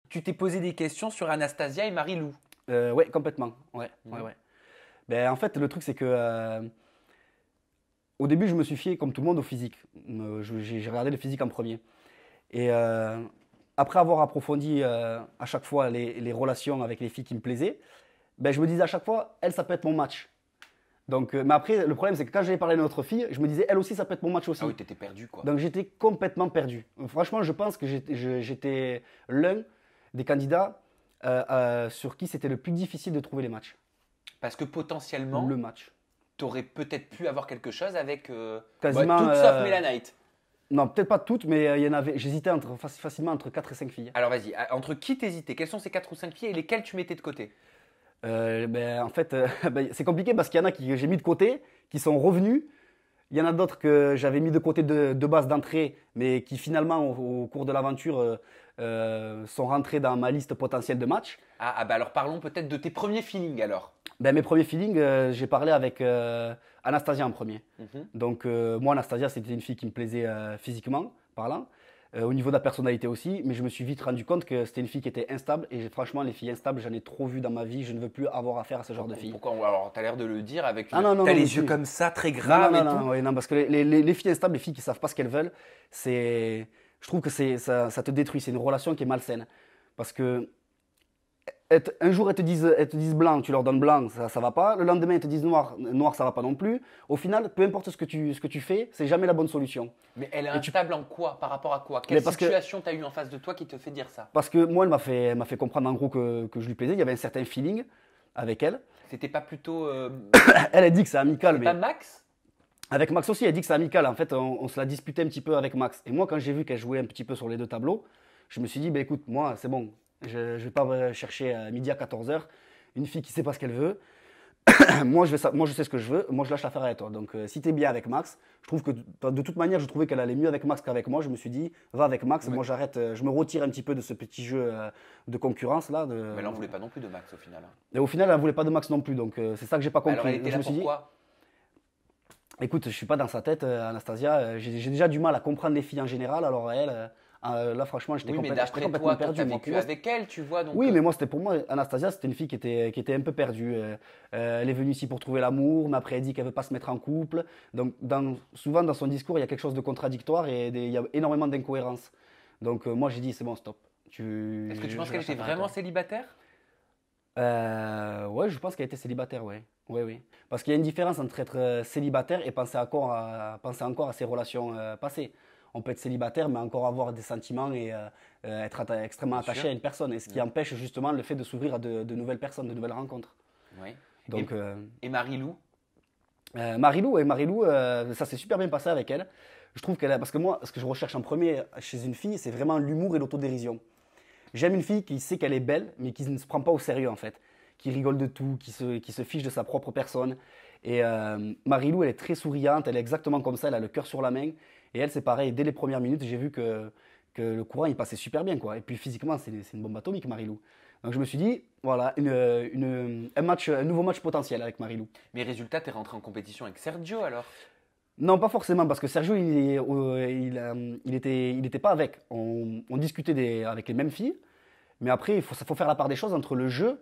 tu t'es posé des questions sur Anastasia et Marie-Lou. Ouais, complètement. Ouais, ouais. Ben, en fait, le truc, c'est que au début, je me suis fié, comme tout le monde, au physique. J'ai regardé le physique en premier. Et après avoir approfondi à chaque fois les relations avec les filles qui me plaisaient, ben, je me disais à chaque fois, elle, ça peut être mon match. Donc, mais après, le problème, c'est que quand j'avais parlé à notre fille, je me disais, elle aussi, ça peut être mon match aussi. Ah oui, t'étais perdu quoi. Donc, j'étais complètement perdu. Franchement, je pense que j'étais l'un des candidats sur qui c'était le plus difficile de trouver les matchs. Parce que potentiellement, Le match. t'aurais peut-être pu avoir quelque chose avec Quasiment, toutes sauf Mélanite. Non, peut-être pas toutes, mais il y en avait. J'hésitais facilement entre 4 et 5 filles. Alors vas-y, entre qui t'hésitais? Quelles sont ces 4 ou 5 filles et lesquelles tu mettais de côté? Ben, en fait, ben, c'est compliqué parce qu'il y en a que j'ai mis de côté, qui sont revenus. Il y en a d'autres que j'avais mis de côté de base d'entrée, mais qui finalement, au cours de l'aventure, sont rentrés dans ma liste potentielle de matchs. Bah alors parlons peut-être de tes premiers feelings alors. Ben, mes premiers feelings, j'ai parlé avec Anastasia en premier. Donc, moi, Anastasia, c'était une fille qui me plaisait physiquement parlant, au niveau de la personnalité aussi, mais je me suis vite rendu compte que c'était une fille qui était instable. Et franchement, les filles instables, j'en ai trop vu dans ma vie. Je ne veux plus avoir affaire à ce genre de filles. Pourquoi? Alors t'as l'air de le dire avec Ah non, non, t'as non, les mais yeux si. comme ça, très graves Non, et non, tout. non, ouais, non, parce que les filles instables, les filles qui savent pas ce qu'elles veulent, je trouve que ça te détruit. C'est une relation qui est malsaine. Parce que un jour, elles te disent blanc, tu leur donnes blanc, ça va pas. Le lendemain, elles te disent noir, noir, ça va pas non plus. Au final, peu importe ce que tu fais, c'est jamais la bonne solution. Mais elle est Et instable en quoi? Par rapport à quoi? Mais Quelle parce que- situation t'as eu en face de toi qui te fait dire ça? Parce que moi, elle m'a fait comprendre en gros que je lui plaisais. Il y avait un certain feeling avec elle. C'était pas plutôt Elle a dit que c'est amical, c'est mais pas Max? avec Max aussi, elle dit que c'est amical. En fait, on se l'a disputé un petit peu avec Max. Et moi, quand j'ai vu qu'elle jouait un petit peu sur les deux tableaux, je me suis dit, bah, écoute, moi, c'est bon. Je ne vais pas chercher à midi à 14h une fille qui sait pas ce qu'elle veut. Moi, je sais ce que je veux. Moi, je lâche l'affaire à toi. Donc, si tu es bien avec Max, je trouve que de toute manière, je trouvais qu'elle allait mieux avec Max qu'avec moi. Je me suis dit, va avec Max. Ouais. Moi, j'arrête. Je me retire un petit peu de ce petit jeu de concurrence là. Mais elle en voulait pas non plus de Max au final. Et au final, elle voulait pas de Max non plus. Donc, c'est ça que j'ai pas compris. Alors elle était je là me suis dit, pourquoi? écoute, je suis pas dans sa tête, Anastasia. J'ai déjà du mal à comprendre les filles en général. Alors elle, là, franchement, j'étais Oui, mais j'étais d'après complètement toi, t'as perdu. Moi. vécu avec elle, tu vois. Donc, Oui, mais moi, pour moi, Anastasia, c'était une fille qui était un peu perdue. Elle est venue ici pour trouver l'amour, mais après, elle dit qu'elle veut pas se mettre en couple. Donc, souvent, dans son discours, il y a quelque chose de contradictoire et il y a énormément d'incohérences. Donc, moi, j'ai dit, c'est bon, stop. est-ce que tu penses je qu'elle lâche était l'affaire à vraiment toi. célibataire? Ouais, je pense qu'elle était célibataire, ouais. Ouais, oui. Parce qu'il y a une différence entre être célibataire et penser encore à ses relations passées. On peut être célibataire, mais encore avoir des sentiments et être extrêmement Bien attaché sûr. à une personne. Et ce qui empêche justement le fait de s'ouvrir à de nouvelles personnes, de nouvelles rencontres. Oui. Donc, Et Marie-Lou? Marilou, ça s'est super bien passé avec elle. Je trouve parce que moi, ce que je recherche en premier chez une fille, c'est vraiment l'humour et l'autodérision. J'aime une fille qui sait qu'elle est belle, mais qui ne se prend pas au sérieux en fait, qui rigole de tout, qui se fiche de sa propre personne. Et Marilou, elle est très souriante, elle est exactement comme ça, elle a le cœur sur la main. Et elle, c'est pareil, dès les premières minutes, j'ai vu que le courant, il passait super bien, quoi. Et puis physiquement, c'est une bombe atomique, Marilou. Donc je me suis dit, voilà, un nouveau match potentiel avec Marilou. Mais résultat, t'es rentré en compétition avec Sergio alors? Non, pas forcément, parce que Sergio, il était pas avec. On discutait avec les mêmes filles, mais après, faut faire la part des choses entre le jeu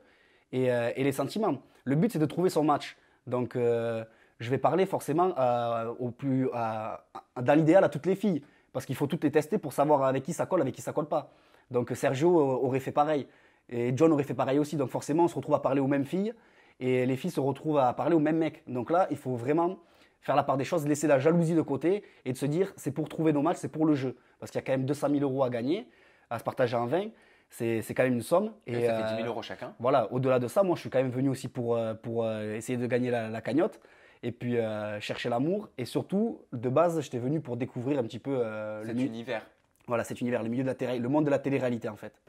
et les sentiments. Le but, c'est de trouver son match. Donc, je vais parler forcément dans l'idéal à toutes les filles, parce qu'il faut toutes les tester pour savoir avec qui ça colle pas. Donc, Sergio aurait fait pareil, et John aurait fait pareil aussi. Donc, forcément, on se retrouve à parler aux mêmes filles, et les filles se retrouvent à parler aux mêmes mecs. Donc là, il faut vraiment faire la part des choses, laisser la jalousie de côté et de se dire c'est pour trouver nos matchs, c'est pour le jeu. Parce qu'il y a quand même 200 000 euros à gagner, à se partager en 20, c'est quand même une somme. Et ça fait 10 000 euros chacun. Voilà, au-delà de ça, moi je suis quand même venu aussi pour essayer de gagner la cagnotte et puis chercher l'amour. Et surtout, de base, j'étais venu pour découvrir un petit peu Cet univers. Voilà, cet univers, le monde de la télé-réalité en fait.